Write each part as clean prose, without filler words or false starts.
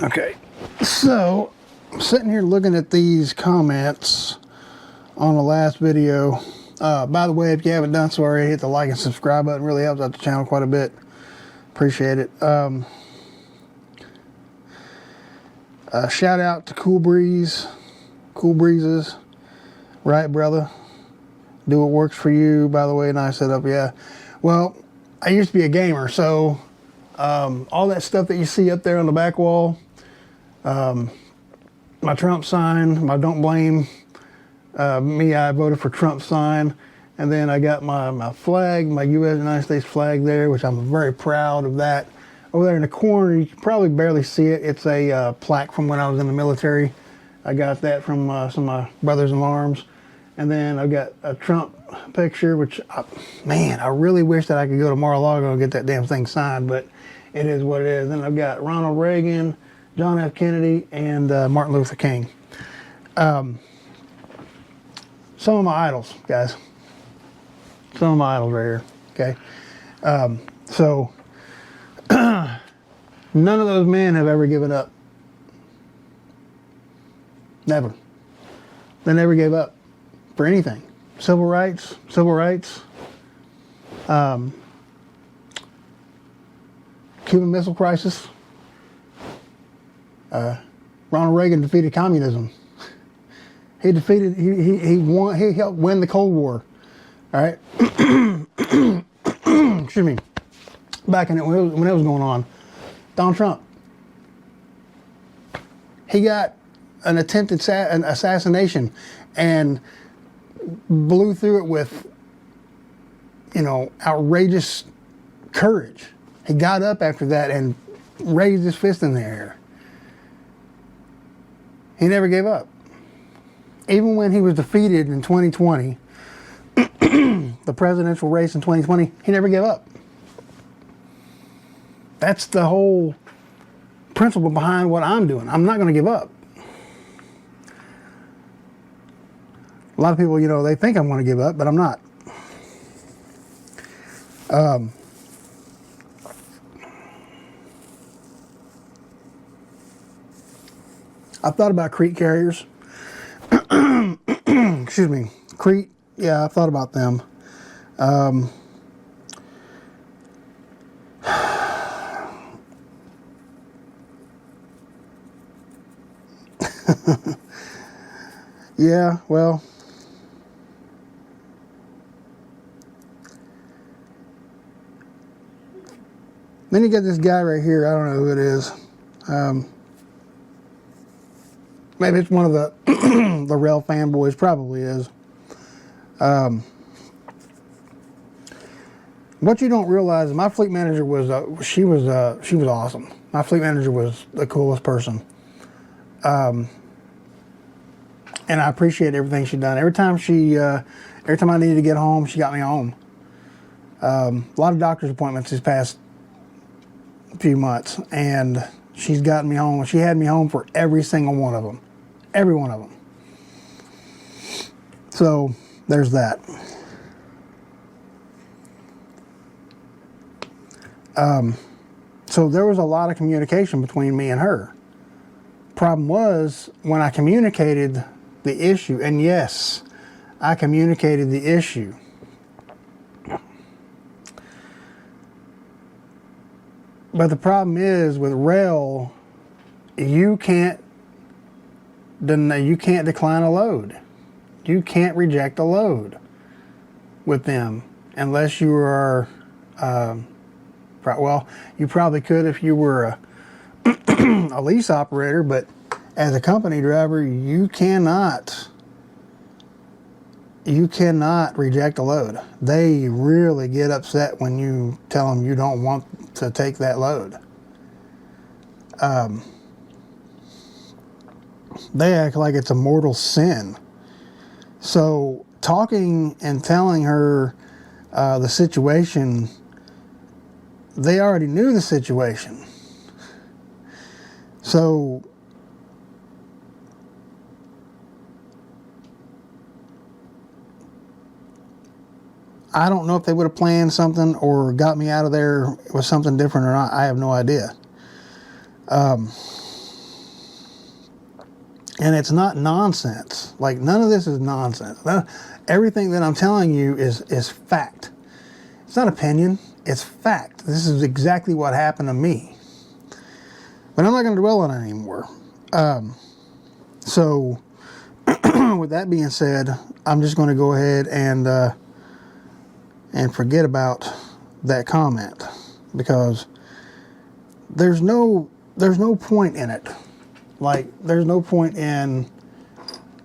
Okay, so I'm sitting here looking at these comments on the last video. By the way, if you haven't done so already, hit the like and subscribe button. Really helps out the channel quite a bit. Appreciate it. Shout out to Cool Breezes. Right, brother? Do what works for you. By the way, nice setup. Yeah. Well, I used to be a gamer, so all that stuff that you see up there on the back wall, my Trump sign, my don't blame me, I voted for Trump sign, and then I got my flag, my United States flag there, which I'm very proud of that. Over there in the corner, you can probably barely see it. It's a plaque from when I was in the military. I got that from some of my brothers in arms. And then I've got a Trump picture, which, man, I really wish that I could go to Mar-a-Lago and get that damn thing signed, but it is what it is. Then I've got Ronald Reagan, John F. Kennedy, and Martin Luther King. Some of my idols, guys. Some of my idols right here, okay? So, none of those men have ever given up. Never. They never gave up for anything. Civil rights. Cuban Missile Crisis. Ronald Reagan defeated communism. He won. He helped win the Cold War. All right. Excuse me. Back in it when it was going on, Donald Trump. He got an attempted assassination and blew through it with, outrageous courage. He got up after that and raised his fist in the air. He never gave up. Even when he was defeated in 2020, the presidential race in 2020, he never gave up. That's the whole principle behind what I'm doing. I'm not going to give up. A lot of people, they think I'm going to give up, but I'm not. I've thought about Crete carriers. Excuse me. Crete, yeah, I've thought about them. Yeah, well, then you get this guy right here. I don't know who it is. Maybe it's one of the the rail fanboys. Probably is. What you don't realize is my fleet manager was she was awesome. My fleet manager was the coolest person. And I appreciate everything she done. Every time I needed to get home, she got me home. A lot of doctor's appointments these past few months, and she's gotten me home. She had me home for every single one of them. Every one of them. So, there's that. So there was a lot of communication between me and her. Problem was, when I communicated the issue, and yes, I communicated the issue. But the problem is with rail, you can't decline a load. You can't reject a load with them unless you are, well, you probably could if you were a lease operator, but as a company driver, you cannot reject a load. They really get upset when you tell them you don't want to take that load. They act like it's a mortal sin. So talking and telling her the situation, they already knew the situation. So I don't know if they would have planned something or got me out of there with something different or not. I have no idea. And it's not nonsense. Like, none of this is nonsense. Everything that I'm telling you is fact. It's not opinion, it's fact. This is exactly what happened to me. But I'm not going to dwell on it anymore. So, with that being said, I'm just going to go ahead and forget about that comment, because there's no point in it. Like, there's no point in,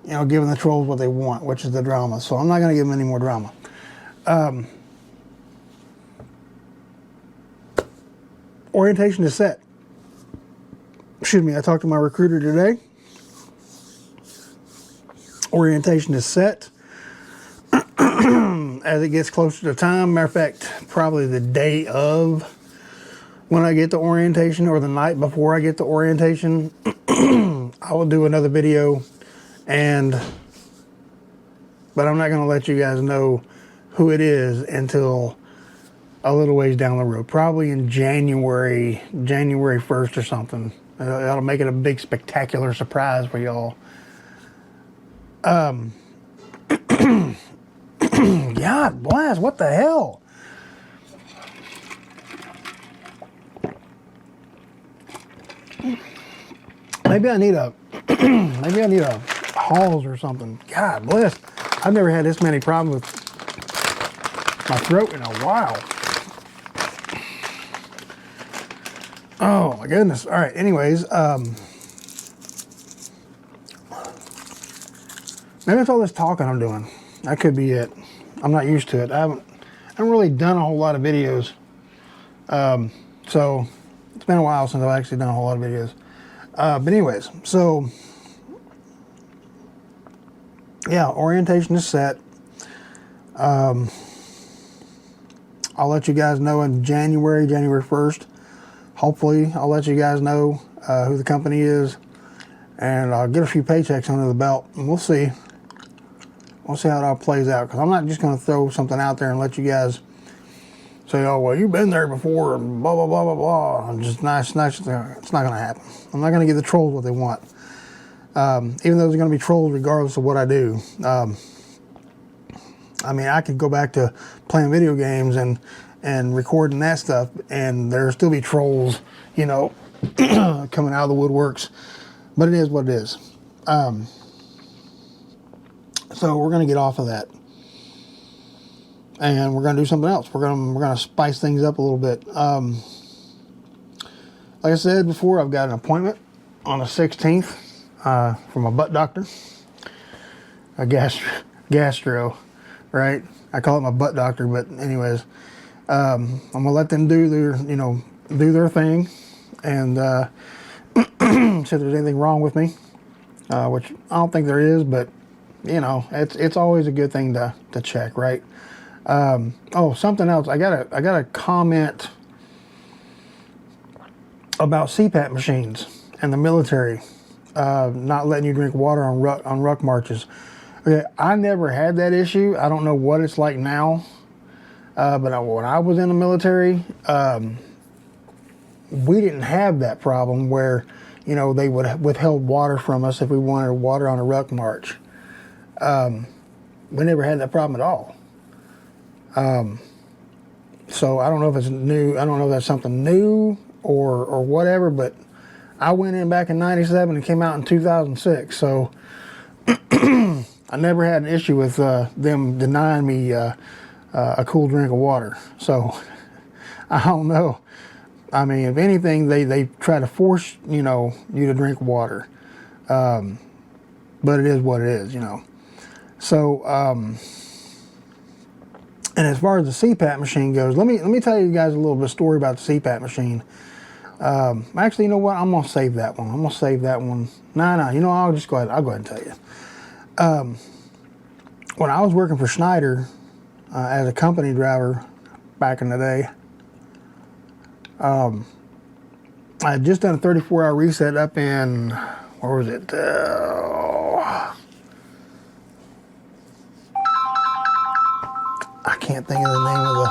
you know, giving the trolls what they want, which is the drama. So I'm not going to give them any more drama. Orientation is set. Excuse me, I talked to my recruiter today. Orientation is set. As it gets closer to time, matter of fact, probably the day of when I get the orientation, or the night before I get the orientation, I will do another video, but I'm not going to let you guys know who it is until a little ways down the road, probably in January 1st or something. That'll make it a big spectacular surprise for y'all. God bless, what the hell? Maybe I need a Halls or something. God bless. I've never had this many problems with my throat in a while. Oh my goodness. All right, anyways, maybe it's all this talking I'm doing. That could be it. I'm not used to it. I haven't really done a whole lot of videos. So it's been a while since I've actually done a whole lot of videos. But anyways, so yeah, orientation is set. I'll let you guys know in January 1st. Hopefully, I'll let you guys know who the company is, and I'll get a few paychecks under the belt, and we'll see. We'll see how it all plays out, because I'm not just going to throw something out there and let you guys say, oh, well, you've been there before, and blah, blah, blah, blah, blah. And just nice. It's not going to happen. I'm not going to give the trolls what they want. Even though there's going to be trolls regardless of what I do. I mean, I could go back to playing video games and recording that stuff, and there'll still be trolls, you know, coming out of the woodworks. But it is what it is. So we're going to get off of that, and we're going to do something else. We're going to spice things up a little bit. Like I said before, I've got an appointment on the 16th from a butt doctor, a gastro, right? I call it my butt doctor, but anyways, I'm gonna let them do their thing, and see if there's anything wrong with me, which I don't think there is, but you know, it's always a good thing to check, right? Oh, something else. I got a comment about CPAP machines and the military not letting you drink water on ruck marches. Okay, I never had that issue. I don't know what it's like now, but when I was in the military, we didn't have that problem where, you know, they would withheld water from us if we wanted water on a ruck march. We never had that problem at all. So I don't know if it's new. I don't know if that's something new or whatever, but I went in back in '97 and came out in 2006. So I never had an issue with them denying me a cool drink of water. So I don't know. I mean, if anything, they try to force, you know, you to drink water. But it is what it is, you know. So, and as far as the CPAP machine goes, let me tell you guys a little bit of story about the CPAP machine. Actually, you know what? I'm gonna save that one. No. You know, I'll go ahead and tell you. When I was working for Schneider as a company driver back in the day, I had just done a 34-hour reset up in, where was it? I can't think of the name of the...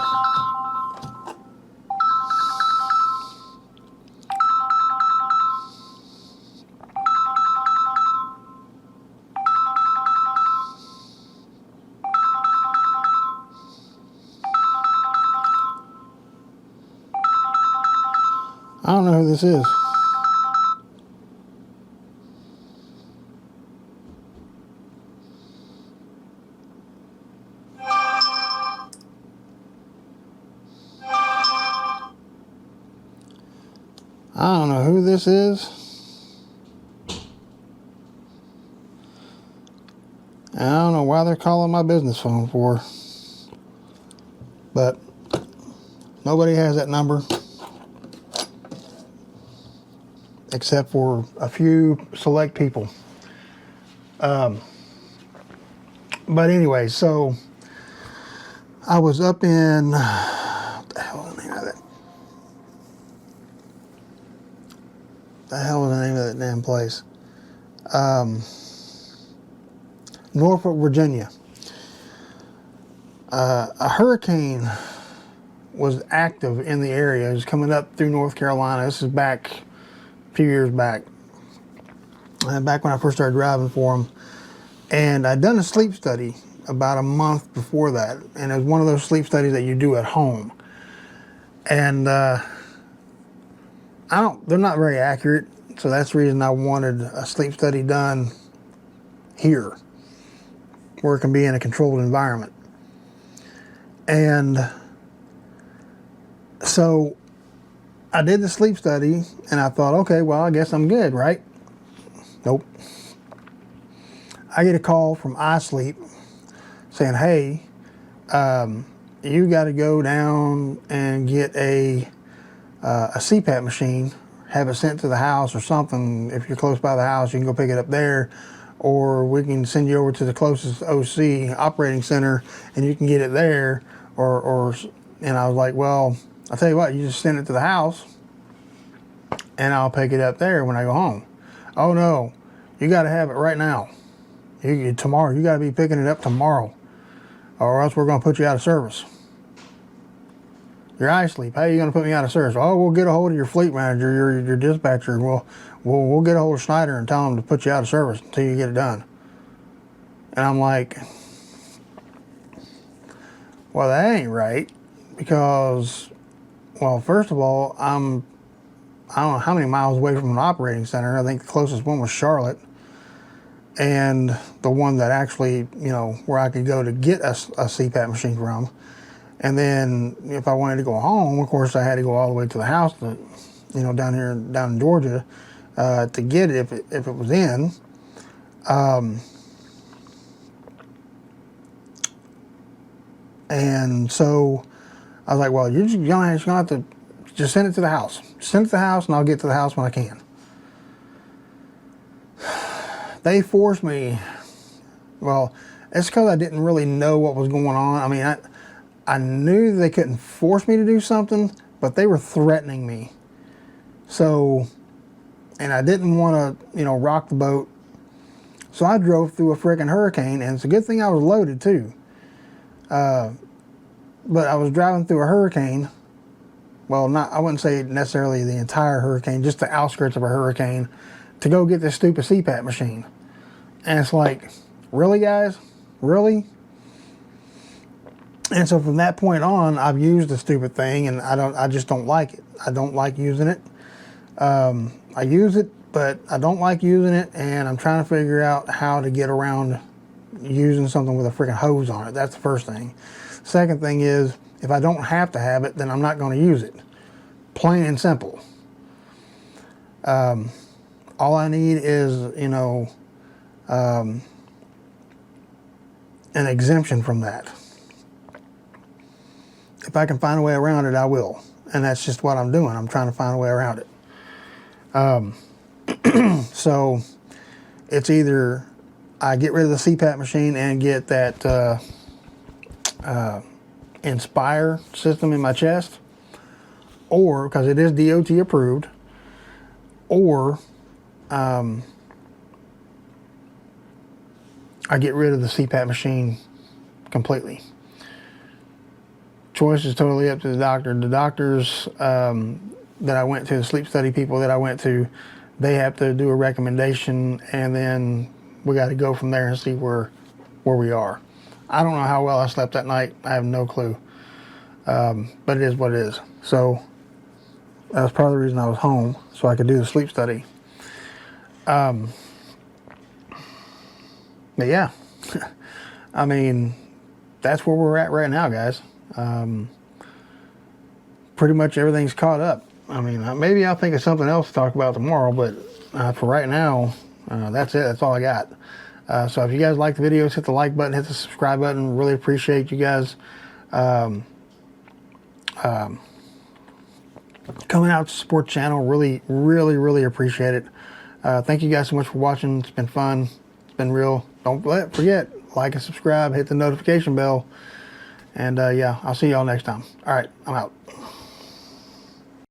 don't know who this is. I don't know who this is. I don't know why they're calling my business phone for. But nobody has that number. Except for a few select people. But anyway, so I was up in, what the hell is the name of that? The hell was the name of that damn place? Norfolk, Virginia. A hurricane was active in the area. It was coming up through North Carolina. This is back a few years back. Back when I first started driving for them. And I'd done a sleep study about a month before that. And it was one of those sleep studies that you do at home. And they're not very accurate. So that's the reason I wanted a sleep study done here, where it can be in a controlled environment. And so I did the sleep study and I thought, okay, well, I guess I'm good, right? Nope. I get a call from iSleep saying, hey, you got to go down and get a CPAP machine, have it sent to the house or something. If you're close by the house, you can go pick it up there, or we can send you over to the closest OC operating center and you can get it there. And I was like, well, I'll tell you what, you just send it to the house and I'll pick it up there when I go home. Oh no, you got to have it right now. Tomorrow, you got to be picking it up tomorrow, or else we're going to put you out of service. Your iSleep, how are you going to put me out of service? Oh, we'll get a hold of your fleet manager, your dispatcher, and we'll get a hold of Schneider and tell him to put you out of service until you get it done. And I'm like, well, that ain't right, because, well, first of all, I don't know how many miles away from an operating center. I think the closest one was Charlotte. And the one that actually, where I could go to get a CPAP machine from. And then if I wanted to go home, of course, I had to go all the way to the house, down in Georgia, to get it if it was in. And so I was like, well, you're going to have to just send it to the house. Send it to the house, and I'll get to the house when I can. They forced me. Well, it's because I didn't really know what was going on. I mean, I knew they couldn't force me to do something, but they were threatening me. So, and I didn't want to, rock the boat. So I drove through a freaking hurricane, and it's a good thing I was loaded too. But I was driving through a hurricane. Well, I wouldn't say necessarily the entire hurricane, just the outskirts of a hurricane, to go get this stupid CPAP machine. And it's like, really, guys? Really? And so from that point on, I've used the stupid thing, and I just don't like it. I don't like using it. I use it, but I don't like using it, and I'm trying to figure out how to get around using something with a freaking hose on it. That's the first thing. Second thing is, if I don't have to have it, then I'm not going to use it. Plain and simple. All I need is, an exemption from that. If I can find a way around it, I will. And that's just what I'm doing. I'm trying to find a way around it. So it's either I get rid of the CPAP machine and get that Inspire system in my chest, or, because it is DOT approved, or I get rid of the CPAP machine completely. Choice is totally up to the doctor. The doctors that I went to, the sleep study people that I went to, they have to do a recommendation, and then we got to go from there and see where we are. I don't know how well I slept that night. I have no clue. But it is what it is. So That was part of the reason I was home, so I could do the sleep study. But yeah, I mean, that's where we're at right now, guys. Pretty much everything's caught up. I mean, maybe I'll think of something else to talk about tomorrow, but for right now, that's it. That's all I got. So if you guys like the videos, hit the like button, hit the subscribe button. Really appreciate you guys coming out to support the channel. Really, really, really appreciate it. Thank you guys so much for watching. It's been fun. It's been real. Don't forget, like and subscribe, hit the notification bell. And yeah, I'll see y'all next time. All right, I'm out.